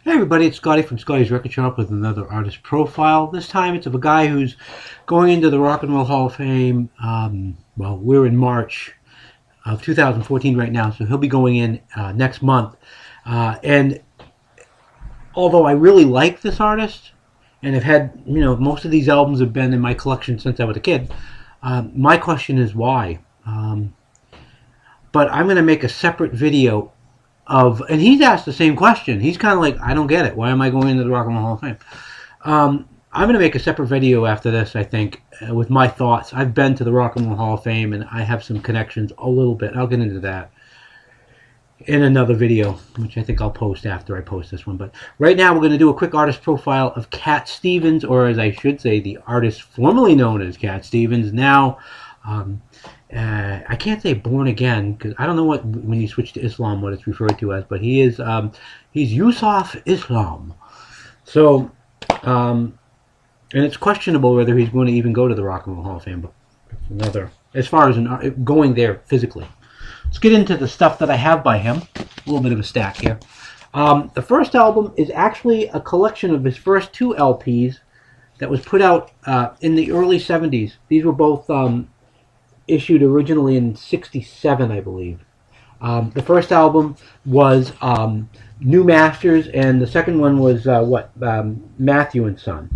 Hey everybody, it's Scotty from Scotty's Record Shop with another artist profile. This time it's of a guy who's going into the Rock and Roll Hall of Fame. Well, we're in March of 2014 right now, so he'll be going in next month. And although I really like this artist, and have had, most of these albums have been in my collection since I was a kid, my question is why? But I'm going to make a separate video and he's asked the same question. He's kind of like, I don't get it. Why am I going into the Rock and Roll Hall of Fame? I'm going to make a separate video after this, I think, with my thoughts. I've been to the Rock and Roll Hall of Fame, and I have some connections a little bit. I'll get into that in another video, which I think I'll post after I post this one. But right now, we're going to do a quick artist profile of Cat Stevens, or as I should say, the artist formerly known as Cat Stevens, now... I can't say born again because I don't know when you switch to Islam what it's referred to as, but he's Yusuf Islam. So, and it's questionable whether he's going to even go to the Rock and Roll Hall of Fame. But another, as far as going there physically. Let's get into the stuff that I have by him. A little bit of a stack here. The first album is actually a collection of his first two LPs that was put out in the early 70s. These were both issued originally in '67, I believe. The first album was New Masters, and the second one was Matthew and Son.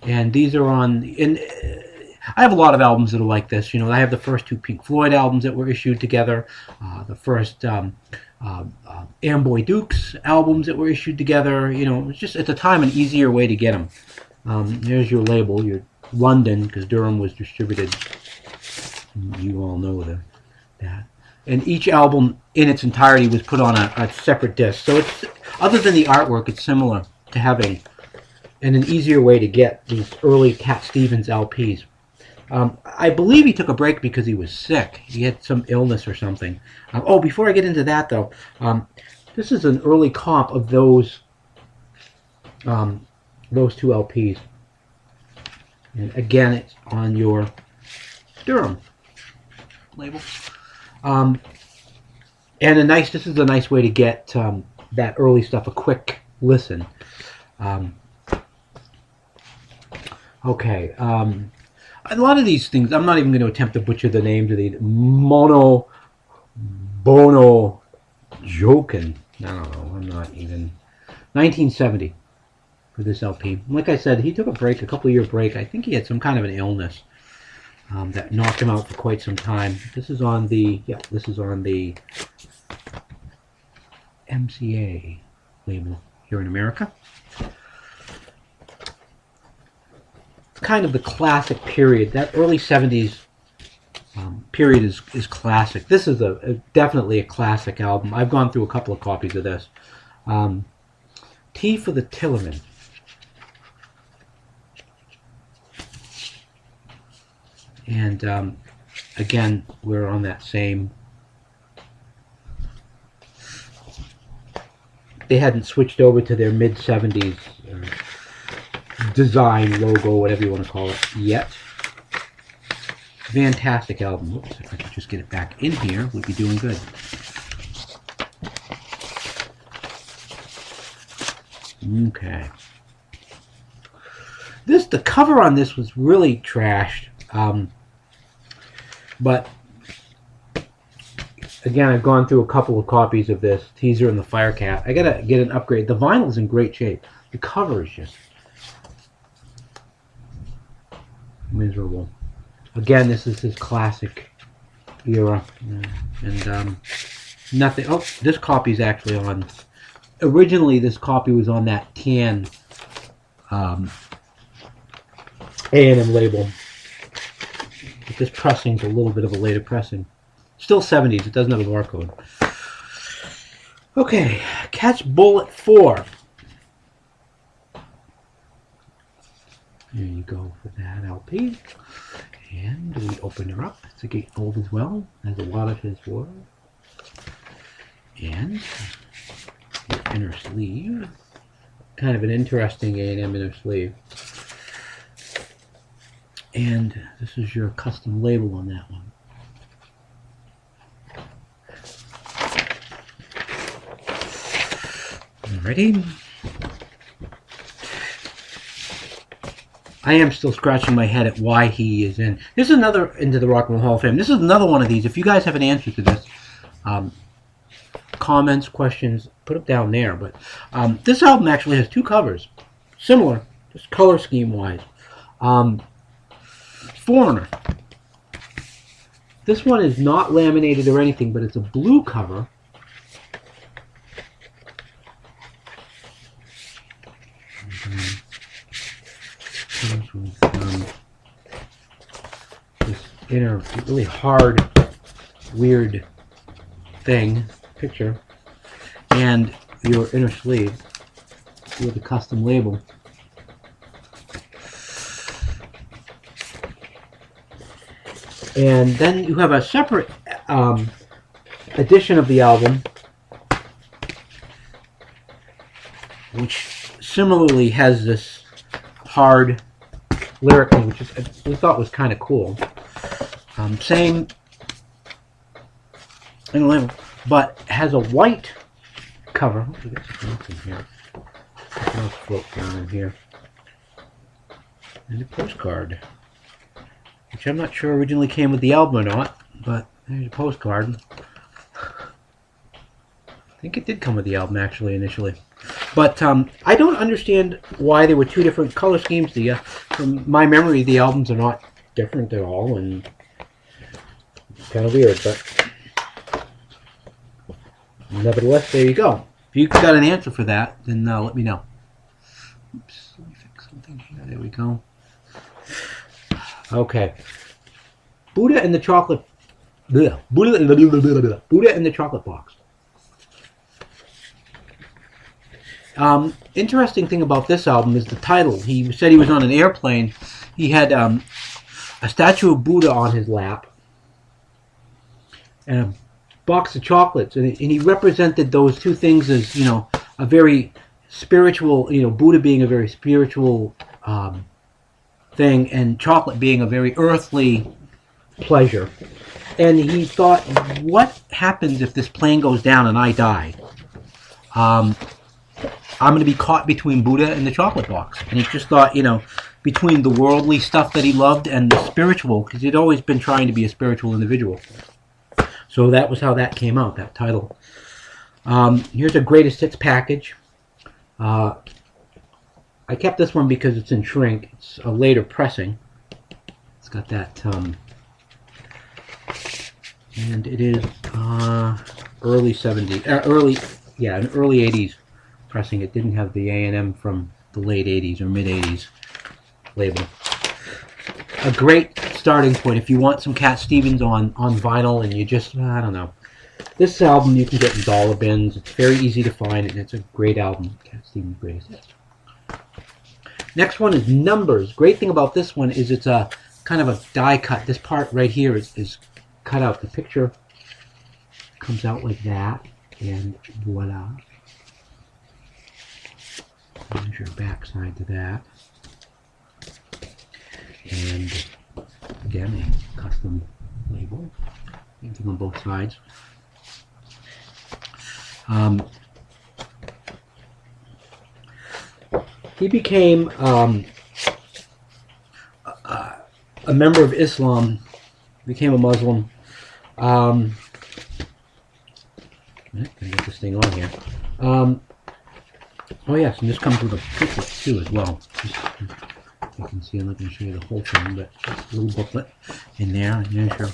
And these are on... I have a lot of albums that are like this. I have the first two Pink Floyd albums that were issued together, the first Amboy Dukes albums that were issued together. It was just at the time an easier way to get them. There's your label, your London, because Durham was distributed. You all know that. And each album in its entirety was put on a separate disc. So it's, other than the artwork, it's similar to having an easier way to get these early Cat Stevens LPs. I believe he took a break because he was sick. He had some illness or something. Before I get into that, though, this is an early comp of those two LPs. And again, it's on your Durham label. And this is a nice way to get that early stuff, a quick listen. Okay. A lot of these things, I'm not even going to attempt to butcher the names of these. Mono Bono Jokin. I don't know. I'm not even. 1970 for this LP. Like I said, he took a break, a couple-year break. I think he had some kind of an illness that knocked him out for quite some time. This is on the MCA label here in America. It's kind of the classic period. That early 70s period is classic. This is definitely a classic album. I've gone through a couple of copies of this. T for the Tillerman. And again, we're on that same... They hadn't switched over to their mid-70s design, logo, whatever you want to call it, yet. Fantastic album. Whoops, if I could just get it back in here, we'd be doing good. Okay. The cover on this was really trashed. But again, I've gone through a couple of copies of this, Teaser and the Firecat. I gotta get an upgrade. The vinyl's in great shape. The cover is just miserable. Again, this is his classic era, and nothing. Oh, this copy's actually on. Originally, this copy was on that tan A&M label. But this pressing's a little bit of a later pressing. Still 70s. It doesn't have a barcode. Okay, Catch Bullet 4. There you go for that LP. And we open her up. It's a gatefold as well. Has a lot of his work. And the inner sleeve. Kind of an interesting A&M inner sleeve. And this is your custom label on that one. Alrighty. I am still scratching my head at why he is in. This is another into the Rock and Roll Hall of Fame. This is another one of these. If you guys have an answer to this, comments, questions, put them down there. But this album actually has two covers, similar, just color scheme wise. Foreigner. This one is not laminated or anything, but it's a blue cover. This inner, really hard, weird thing, picture, and your inner sleeve with a custom label. And then you have a separate edition of the album, which similarly has this hard lyric thing, which we thought was kind of cool. Same label, but has a white cover. What else in here? What else float down in here? And a postcard, which I'm not sure originally came with the album or not, but there's a postcard. I think it did come with the album actually initially. But I don't understand why there were two different color schemes. From my memory, the albums are not different at all, and it's kind of weird, but nevertheless, there you go. If you got an answer for that, then let me know. Oops, let me fix something here. There we go. Okay. Buddha and the Chocolate... Buddha and the Chocolate Box. Interesting thing about this album is the title. He said he was on an airplane. He had a statue of Buddha on his lap and a box of chocolates, and he represented those two things as, you know, a very spiritual, you know, Buddha being a very spiritual thing, and chocolate being a very earthly pleasure. And he thought, what happens if this plane goes down and I die? I'm going to be caught between Buddha and the chocolate box. And he just thought, you know, between the worldly stuff that he loved and the spiritual, because he'd always been trying to be a spiritual individual. So that was how that came out, that title. Here's a greatest hits package. I kept this one because it's in shrink. It's a later pressing. It's got that, and it is early 70s, an early 80s pressing. It didn't have the A&M from the late 80s or mid 80s label. A great starting point if you want some Cat Stevens on vinyl and you just, I don't know. This album you can get in dollar bins. It's very easy to find, and it's a great album. Cat Stevens' greatest hits. Next one is Numbers. Great thing about this one is it's a kind of a die cut. This part right here is cut out. The picture comes out like that, and voila. There's your backside to that. And again, a custom label. Anything on both sides. He became a member of Islam, became a Muslim. Gotta get this thing on here. Oh yes, and this comes with a booklet too as well. You can see, I'm not going to show you the whole thing, but just a little booklet in there. And there's your,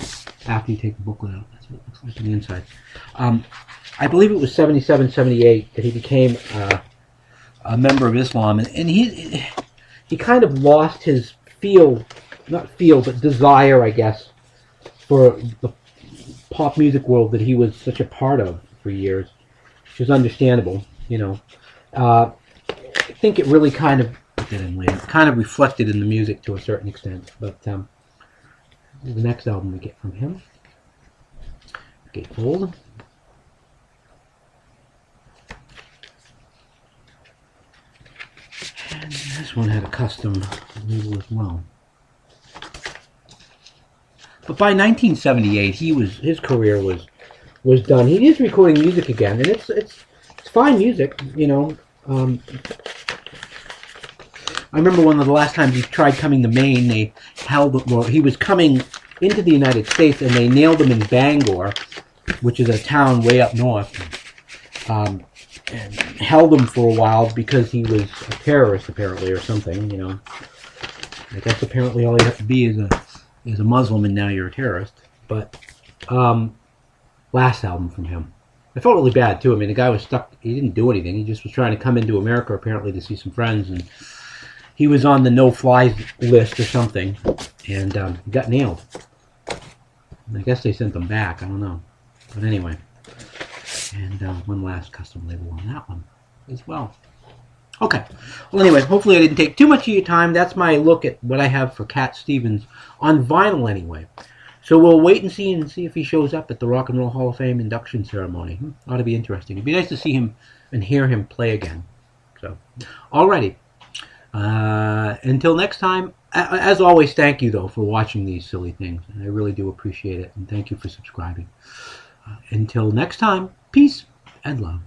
after you take the booklet out, that's what it looks like on the inside. I believe it was 77, 78 that he became a member of Islam, and he kind of lost his but desire, I guess, for the pop music world that he was such a part of for years, which is understandable, you know. I think it really kind of reflected in the music to a certain extent. But the next album we get from him, Gatefold. And this one had a custom label as well. But by 1978, his career was done. He is recording music again, and it's fine music, you know. I remember one of the last times he tried coming to Maine, they held, well, he was coming into the United States, and they nailed him in Bangor, which is a town way up north, and held him for a while because he was a terrorist, apparently, or something, you know. I guess apparently all you have to be is a Muslim, and now you're a terrorist. But last album from him, I felt really bad too. I mean, the guy was stuck. He didn't do anything. He just was trying to come into America, apparently, to see some friends, and he was on the no-fly list or something, and he got nailed. And I guess they sent him back. I don't know. But anyway, and one last custom label on that one as well. Okay. Well, anyway, hopefully I didn't take too much of your time. That's my look at what I have for Cat Stevens on vinyl anyway. So we'll wait and see if he shows up at the Rock and Roll Hall of Fame induction ceremony. Ought to be interesting. It'd be nice to see him and hear him play again. So, alrighty. Until next time, as always, thank you, though, for watching these silly things. I really do appreciate it. And thank you for subscribing. Until next time, peace and love.